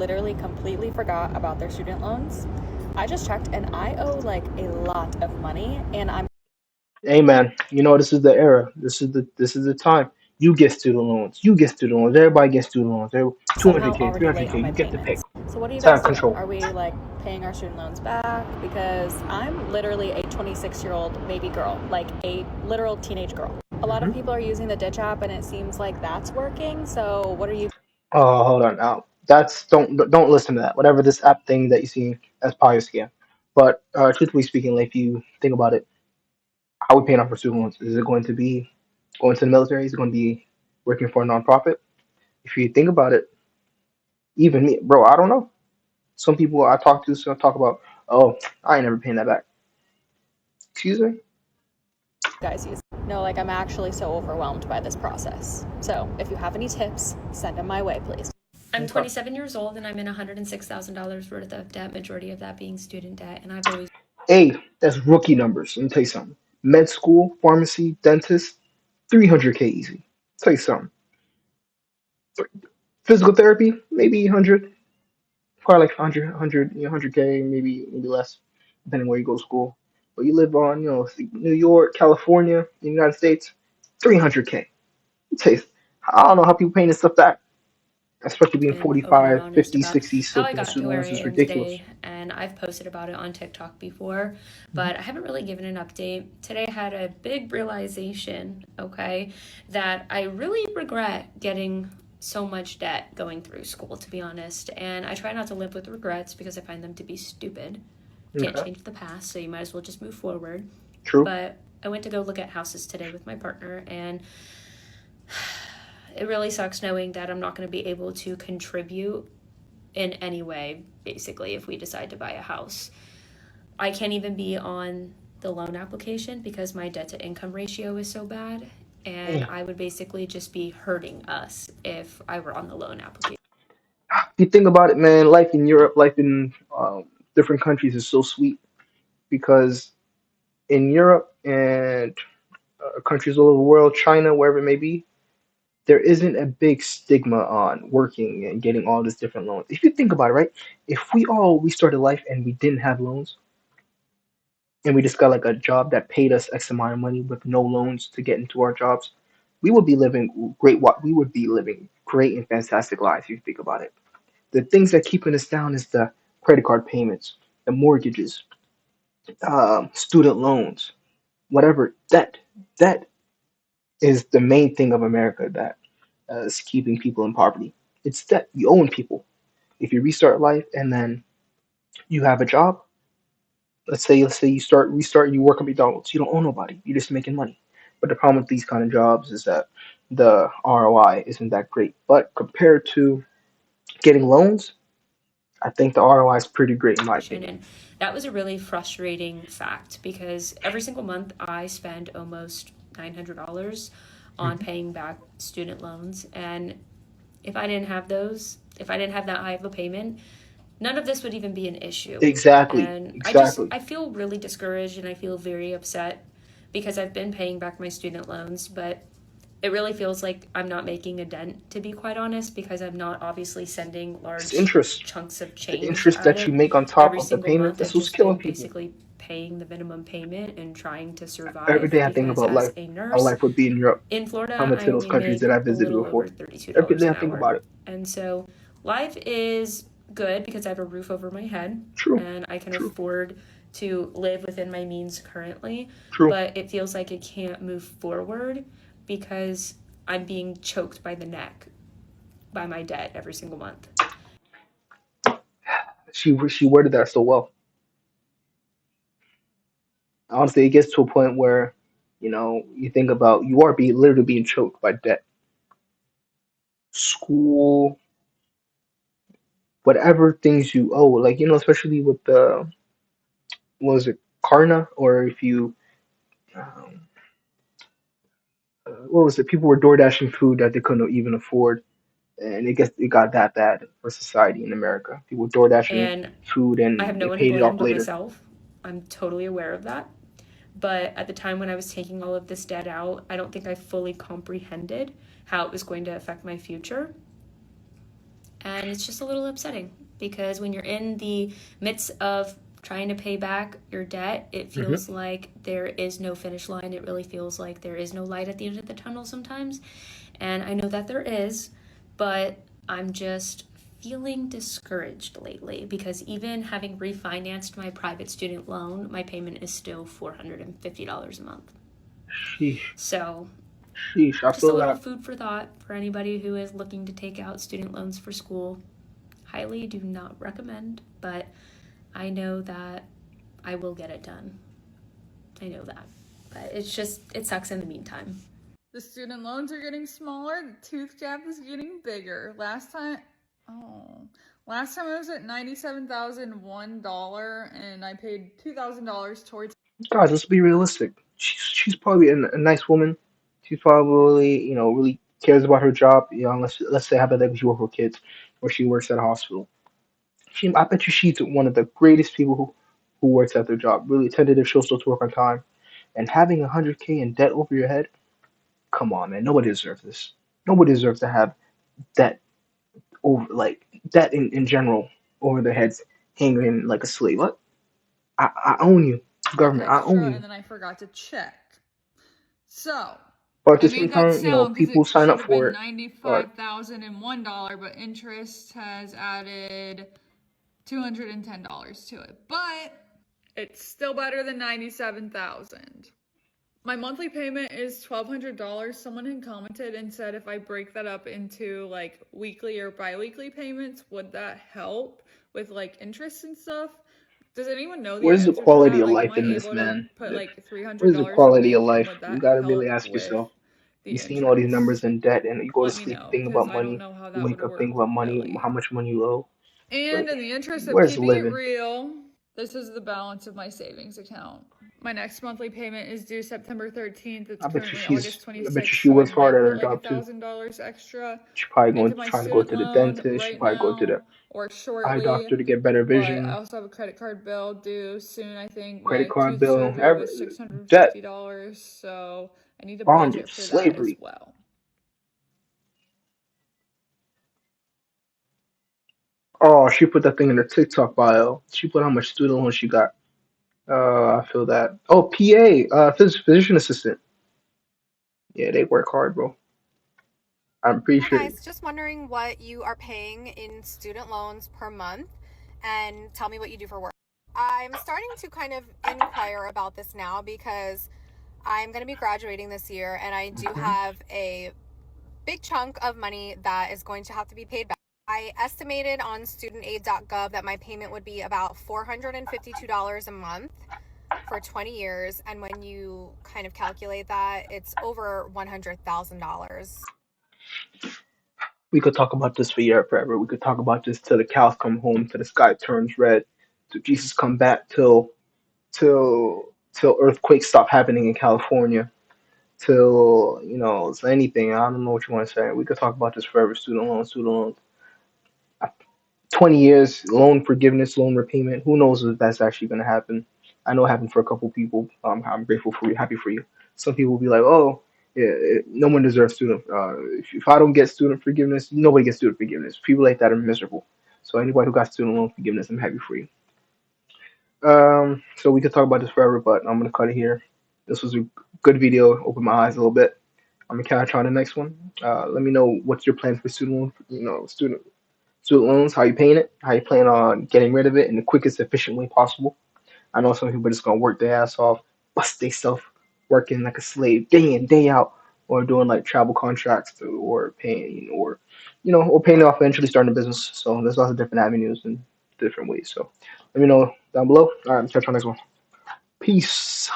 literally completely forgot about their student loans. I just checked and I owe like a lot of money and I'm Hey man, this is the era. This is the time. You get student loans. You get student loans. Everybody gets student loans. somehow 200K, already late 300K. on my You get to pick. payments. So what are you It's out guys of doing? control. Are we like paying our student loans back? Because I'm literally a 26-year-old baby girl, like a literal teenage girl. A lot of hmm people are using the Ditch app and it seems like that's working. So what are you Oh, hold on now. That's don't listen to that. Whatever this app thing that you see, that's probably a scam. But truthfully speaking, like, if you think about it, how we paying off our student loans? Is it going to be going to the military? Is it going to be working for a nonprofit? If you think about it, even me, bro, I don't know. Some people I talk to some talk about, oh, I ain't never paying that back. Excuse me. guys use? No, like I'm actually so overwhelmed by this process. So if you have any tips, send them my way, please. I'm Okay. 27 years old and I'm in $106,000 worth of debt, majority of that being student debt. And I've always A, that's rookie numbers. Let me tell you something. Med school, pharmacy, dentist, 300K easy. Tell you something. Physical therapy, maybe 100, probably like 100, 100K, maybe less, depending where you go to school. But you live on, New York, California, the United States, 300K. Tell you, I don't know how people paying this stuff back, especially being been open and 45, honest 50, about 60, how still I paying got to student where I loans is am ridiculous. today, and I've posted about it on TikTok before, Mhm. but I haven't really given an update. Today I had a big realization, okay, that I really regret getting so much debt going through school, to be honest, and I try not to live with regrets because I find them to be stupid. Can't Okay, change the past, so you might as well just move forward. true. But I went to go look at houses today with my partner, and it really sucks knowing that I'm not going to be able to contribute in any way, basically, if we decide to buy a house. I can't even be on the loan application because my debt to income ratio is so bad. And Hey, I would basically just be hurting us if I were on the loan application. you think about it, man, life in Europe, life in different countries is so sweet because in Europe and countries all over the world, China, wherever it may be, there isn't a big stigma on working and getting all these different loans. If you think about it, right? If we started life and we didn't have loans and we just got like a job that paid us X amount of money with no loans to get into our jobs, we would be living great. What we would be living great and fantastic lives. If you think about it, the things that keeping us down is the credit card payments, the mortgages, student loans, whatever. That is the main thing of America that is keeping people in poverty. It's that you own people. If you restart life and then you have a job, let's say you start restart, you work at McDonald's, you don't own nobody. You're just making money. But the problem with these kind of jobs is that the ROI isn't that great. But compared to getting loans, I think the ROI is pretty great in my opinion. And that was a really frustrating fact because every single month I spend almost $900 on Mhm. paying back student loans. And if I didn't have those, if I didn't have that high of a payment, none of this would even be an issue. Exactly, And exactly. I feel really discouraged and I feel very upset because I've been paying back my student loans, but it really feels like I'm not making a dent, to be quite honest, because I'm not obviously sending It's large interest. chunks of The change interest at that you it make on top every of the single payment, month. that's I've what's just killing been people. basically paying the minimum payment and trying to Every survive day I think because about as life, a how nurse life would be in Europe, in how Florida, much I of those only countries that make I a visited little over before. Every $32 day I an think hour. about it. And so life is good because I have a roof over my head True, and I can true, afford to live within my means currently, true. but it feels like it can't move forward because I'm being choked by the neck by my debt every single month. She worded that so well. Honestly, it gets to a point where, you think about you are being literally being choked by debt, school, whatever things you owe. Like, especially with the what was it, Karna, or if you, um, what was it? People were door dashing food that they couldn't even afford, and it got that bad for society in America. People door dashing And food I have and no they one to paid it blame off but later. myself. I'm totally aware of that. But at the time when I was taking all of this debt out, I don't think I fully comprehended how it was going to affect my future. And it's just a little upsetting because when you're in the midst of trying to pay back your debt, it Hmm. feels like there is no finish line. It really feels like there is no light at the end of the tunnel sometimes. And I know that there is, but I'm just feeling discouraged lately because even having refinanced my private student loan, my payment is still $450 a month. Sheesh, So, sheesh. I just a feel little that. food for thought for anybody who is looking to take out student loans for school. Highly do not recommend, but I know that I will get it done. I know that. But it's just, it sucks in the meantime. The student loans are getting smaller. The tooth gap is getting bigger. Oh, last time I was at $97,001, and I paid $2,000 towards. Guys, let's be realistic. She's probably a nice woman. She's probably, really cares about her job. Let's say hypothetically she works for kids, or she works at a hospital. I bet you she's one of the greatest people who works at their job. Really attentive. She'll still to work on time. And having 100K in debt over your head, come on, man. Nobody deserves this. Nobody deserves to have debt over like debt in general over their heads, hanging like a slave. What? I own you, government. I own Extra, you. and then I forgot to check. So But at I the same made that time, sound because people it sign should up have for been it. But $95,001, but interest has added $210 to it. But it's still better than $97,000. My monthly payment is $1,200. Someone had commented and said if I break that up into like weekly or bi-weekly payments, would that help with like interest and stuff? Does anyone know the where's the answer to quality that? of Like, am life I in this, able to man? put like three hundred Where's the dollars a quality of week, and life? would You that gotta really help ask with yourself. the You've seen all these numbers interest? in debt, and you go to Let me sleep know, thinking because about I don't money. know how You that would wake up thinking work about money, how really. much money you owe. And Like, in the interest of where's keeping it living? real, this is the balance of my savings account. My next monthly payment is due September 13th. It's I bet you currently she's. August I bet you 26th, she so I works hard might at her put like job too. $1,000 extra She probably going into my trying to go student to the loan dentist. She right probably go to the now or eye shortly. doctor to get better But I vision. also have a credit card bill due soon. I think Credit my card tooth bill, surgery was debt, $650, so I need to budget bondage, for that as slavery. well. Oh, she put that thing in her TikTok bio. She put how much student loan she got. I feel that. Oh, PA, physician assistant. Yeah, they work hard, bro. I'm pretty Hi sure. guys, just wondering what you are paying in student loans per month and tell me what you do for work. I'm starting to kind of inquire about this now because I'm going to be graduating this year and I do Mhm. have a big chunk of money that is going to have to be paid back. I estimated on studentaid.gov that my payment would be about $452 a month for 20 years, and when you kind of calculate that, it's over $100,000. We could talk about this for year forever. We could talk about this till the cows come home, till the sky turns red, till Jesus come back, till till earthquakes stop happening in California, till it's anything. I don't know what you want to say. We could talk about this forever. Student loans. 20 years, loan forgiveness, loan repayment. Who knows if that's actually going to happen? I know it happened for a couple people. I'm grateful for you, happy for you. Some people will be like, oh, yeah, no one deserves student. If I don't get student forgiveness, nobody gets student forgiveness. People like that are miserable. So anybody who got student loan forgiveness, I'm happy for you. So we could talk about this forever, but I'm gonna cut it here. This was a good video. Open my eyes a little bit. I'm gonna catch you on the next one. Let me know what's your plan for student loan. Student loans, how you paying it, how you plan on getting rid of it in the quickest, efficient way possible. I know some people are just gonna work their ass off, bust they self working like a slave day in, day out, or doing like travel contracts or paying or paying it off eventually starting a business. So there's lots of different avenues and different ways. So let me know down below. All right, catch you on the next one. Peace.